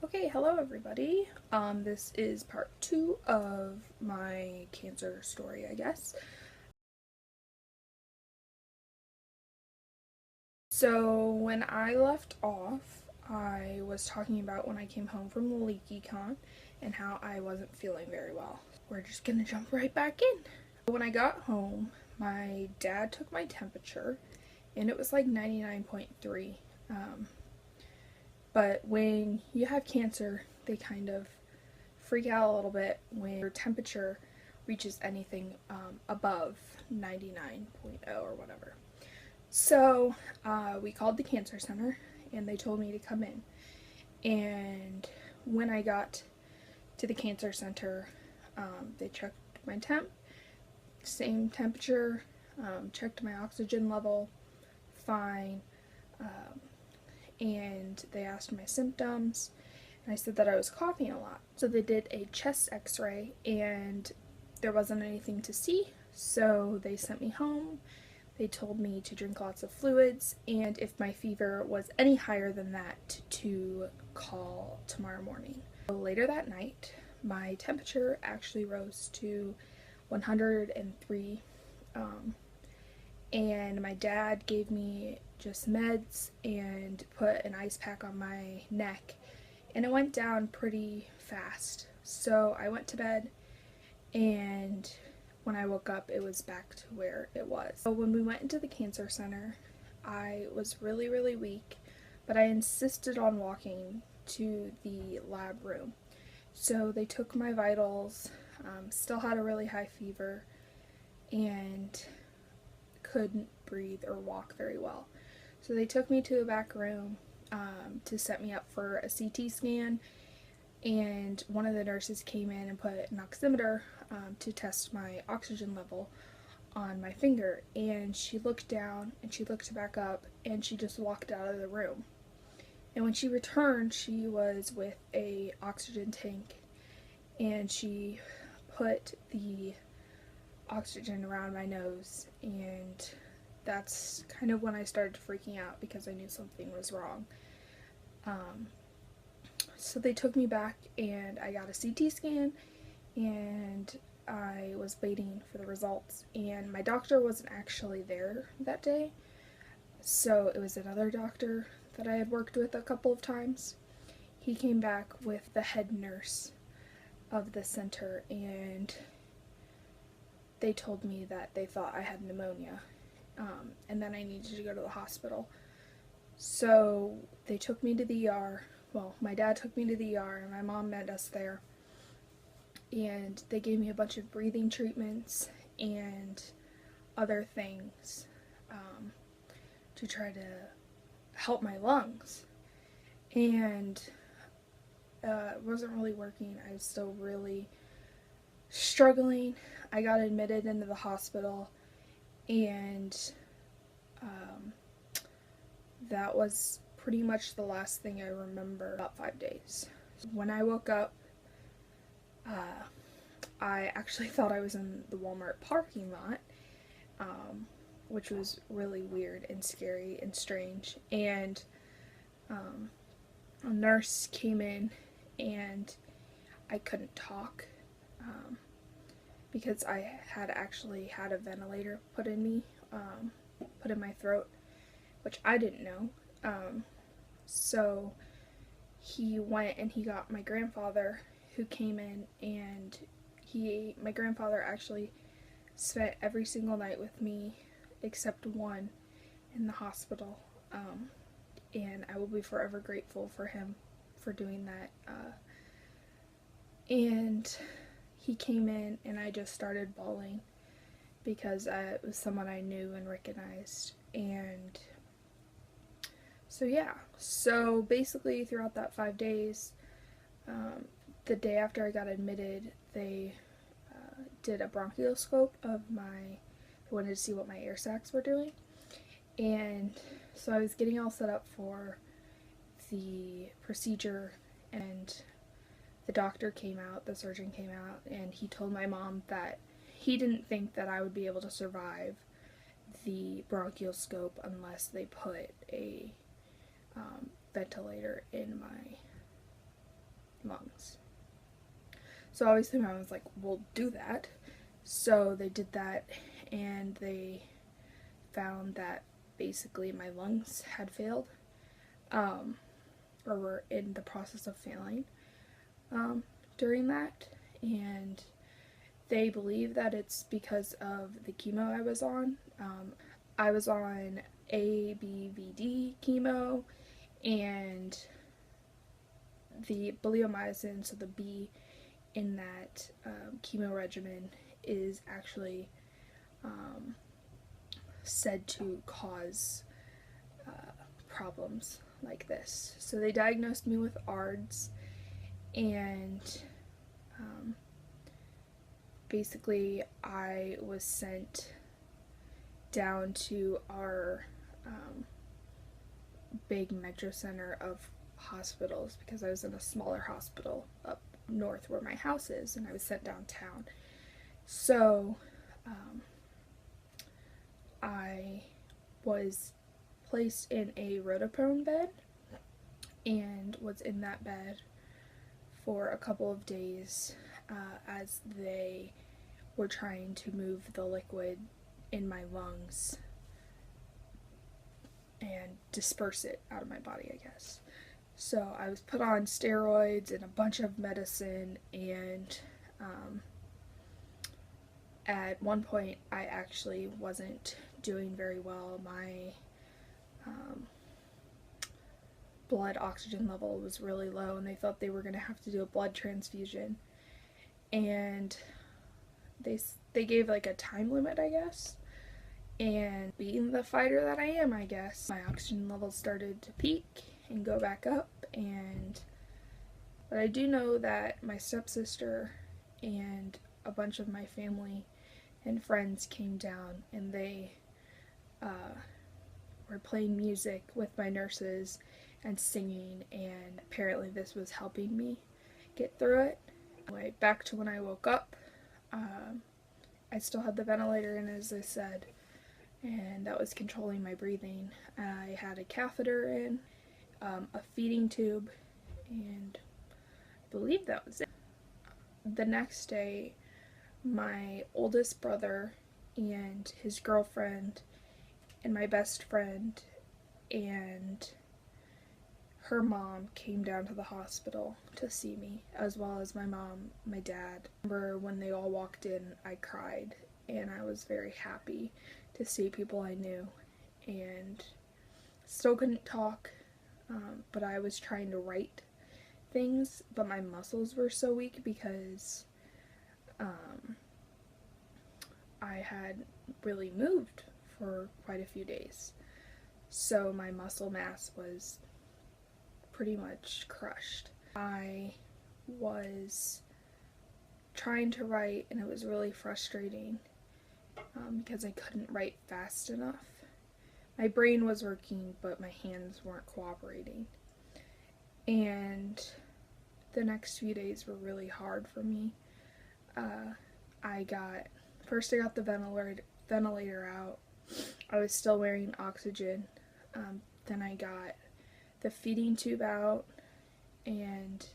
Okay, hello everybody. This is part 2 of my cancer story, I guess. So when I left off, I was talking about when I came home from the LeakyCon and how I wasn't feeling very well. We're just gonna jump right back in. When I got home, my dad took my temperature and it was like 99.3. But when you have cancer, they kind of freak out a little bit when your temperature reaches anything above 99.0 or whatever. So we called the cancer center and they told me to come in. And when I got to the cancer center, they checked my temp, same temperature, checked my oxygen level, fine, and they asked my symptoms. And I said that I was coughing a lot. So they did a chest x-ray and there wasn't anything to see. So they sent me home. They told me to drink lots of fluids and if my fever was any higher than that to call tomorrow morning. So later that night, my temperature actually rose to 103. And my dad gave me just meds and put an ice pack on my neck, and it went down pretty fast. So I went to bed, and when I woke up it was back to where it was. So when we went into the cancer center, I was really weak, but I insisted on walking to the lab room. So they took my vitals, still had a really high fever, and couldn't breathe or walk very well. So they took me to a back room to set me up for a CT scan, and one of the nurses came in and put an oximeter to test my oxygen level on my finger, and she looked down and she looked back up and she just walked out of the room. And when she returned, she was with a oxygen tank and she put the oxygen around my nose, and that's kind of when I started freaking out because I knew something was wrong. So they took me back and I got a CT scan and I was waiting for the results, and my doctor wasn't actually there that day, so it was another doctor that I had worked with a couple of times. He came back with the head nurse of the center and they told me that they thought I had pneumonia, and then I needed to go to the hospital. So they took me to the ER. Well, my dad took me to the ER and my mom met us there. And they gave me a bunch of breathing treatments and other things to try to help my lungs. And it wasn't really working. I was still really struggling. I got admitted into the hospital, and that was pretty much the last thing I remember. About 5 days. When I woke up, I actually thought I was in the Walmart parking lot, which was really weird and scary and strange. And a nurse came in and I couldn't talk because I had actually had a ventilator put in me, put in my throat, which I didn't know. So he went and he got my grandfather, who came in, and my grandfather actually spent every single night with me except one in the hospital, and I will be forever grateful for him for doing that. And he came in and I just started bawling because it was someone I knew and recognized. And so yeah, so basically throughout that 5 days, the day after I got admitted, they did a bronchoscope of they wanted to see what my air sacs were doing. And so I was getting all set up for the procedure, and the doctor came out, the surgeon came out, and he told my mom that he didn't think that I would be able to survive the bronchoscope unless they put a ventilator in my lungs. So obviously my mom was like, we'll do that. So they did that, and they found that basically my lungs had failed, or were in the process of failing during that, and they believe that it's because of the chemo I was on. I was on ABVD chemo, and the bleomycin, so the B in that chemo regimen, is actually said to cause problems like this. So they diagnosed me with ARDS, and basically I was sent down to our big metro center of hospitals, because I was in a smaller hospital up north where my house is, and I was sent downtown. So I was placed in a rotoprone bed and was in that bed for a couple of days as they were trying to move the liquid in my lungs and disperse it out of my body, I guess. So I was put on steroids and a bunch of medicine, and at one point I actually wasn't doing very well. My blood oxygen level was really low, and they thought they were going to have to do a blood transfusion, and they gave like a time limit, I guess. And being the fighter that I am, I guess, my oxygen levels started to peak and go back up. But I do know that my stepsister and a bunch of my family and friends came down, and they were playing music with my nurses and singing, and apparently this was helping me get through it. Anyway, back to when I woke up, I still had the ventilator in, as I said, and that was controlling my breathing. I had a catheter in, a feeding tube, and I believe that was it. The next day, my oldest brother and his girlfriend and my best friend and her mom came down to the hospital to see me, as well as my mom, my dad. I remember when they all walked in, I cried, and I was very happy to see people I knew, and still couldn't talk, but I was trying to write things, but my muscles were so weak because I had really moved for quite a few days. So my muscle mass was pretty much crushed. I was trying to write, and it was really frustrating because I couldn't write fast enough. My brain was working, but my hands weren't cooperating. And the next few days were really hard for me. First I got the ventilator out. I was still wearing oxygen. Then I got the feeding tube out and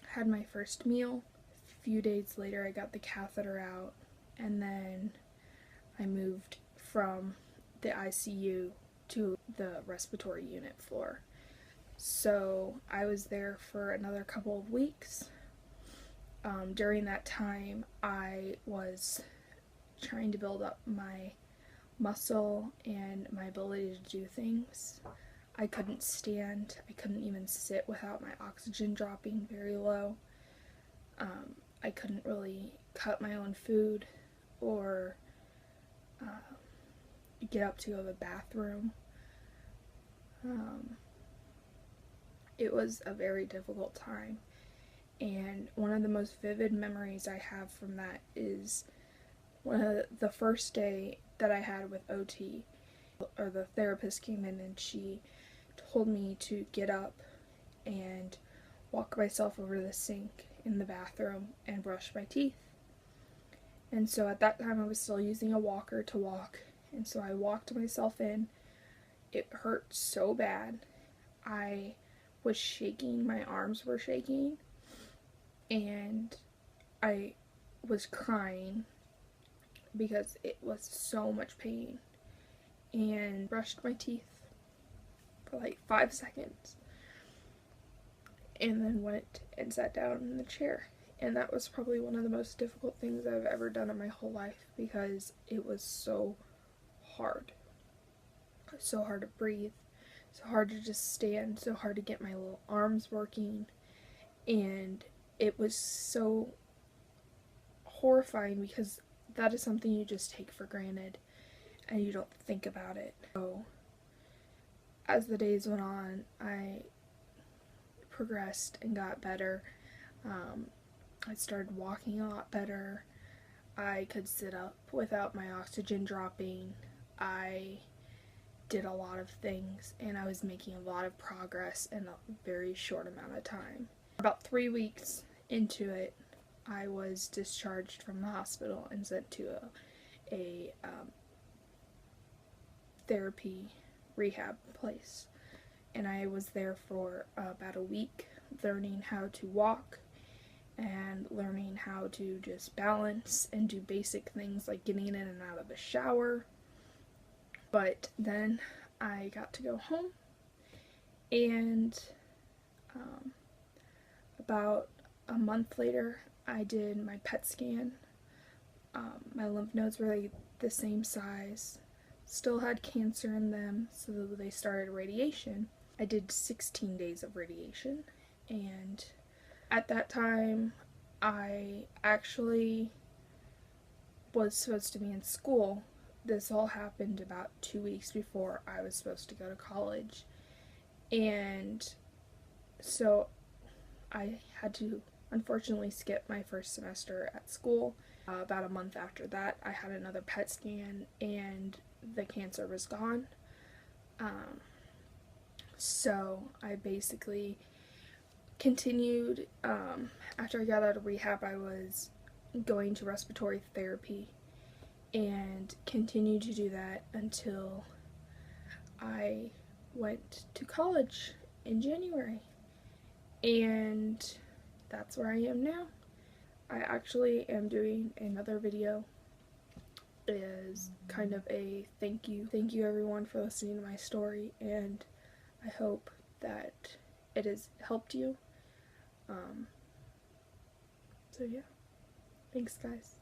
had my first meal. A few days later I got the catheter out, and then I moved from the ICU to the respiratory unit floor. So I was there for another couple of weeks. During that time I was trying to build up my muscle and my ability to do things. I couldn't stand, I couldn't even sit without my oxygen dropping very low. I couldn't really cut my own food or get up to go to the bathroom. It was a very difficult time, and one of the most vivid memories I have from that is the first day that I had with OT, or the therapist came in and she told me to get up and walk myself over the sink in the bathroom and brush my teeth. And so at that time I was still using a walker to walk, and so I walked myself in. It hurt so bad. I was shaking, my arms were shaking, and I was crying because it was so much pain, and brushed my teeth for like 5 seconds and then went and sat down in the chair. And that was probably one of the most difficult things I've ever done in my whole life because it was so hard. So hard to breathe, so hard to just stand, so hard to get my little arms working, and it was so horrifying because that is something you just take for granted and you don't think about it. So as the days went on, I progressed and got better. I started walking a lot better. I could sit up without my oxygen dropping. I did a lot of things, and I was making a lot of progress in a very short amount of time. About 3 weeks into it, I was discharged from the hospital and sent to a therapy rehab place. And I was there for about a week, learning how to walk and learning how to just balance and do basic things like getting in and out of the shower. But then I got to go home, and about a month later I did my PET scan. My lymph nodes were like the same size, still had cancer in them, so they started radiation. I did 16 days of radiation, and at that time I actually was supposed to be in school. This all happened about 2 weeks before I was supposed to go to college, and so I had to unfortunately skip my first semester at school. About a month after that, I had another PET scan and the cancer was gone. So I basically continued. After I got out of rehab, I was going to respiratory therapy and continued to do that until I went to college in January. And that's where I am now. I actually am doing another video as kind of a thank you. Thank you everyone for listening to my story, and I hope that it has helped you. So yeah, thanks guys.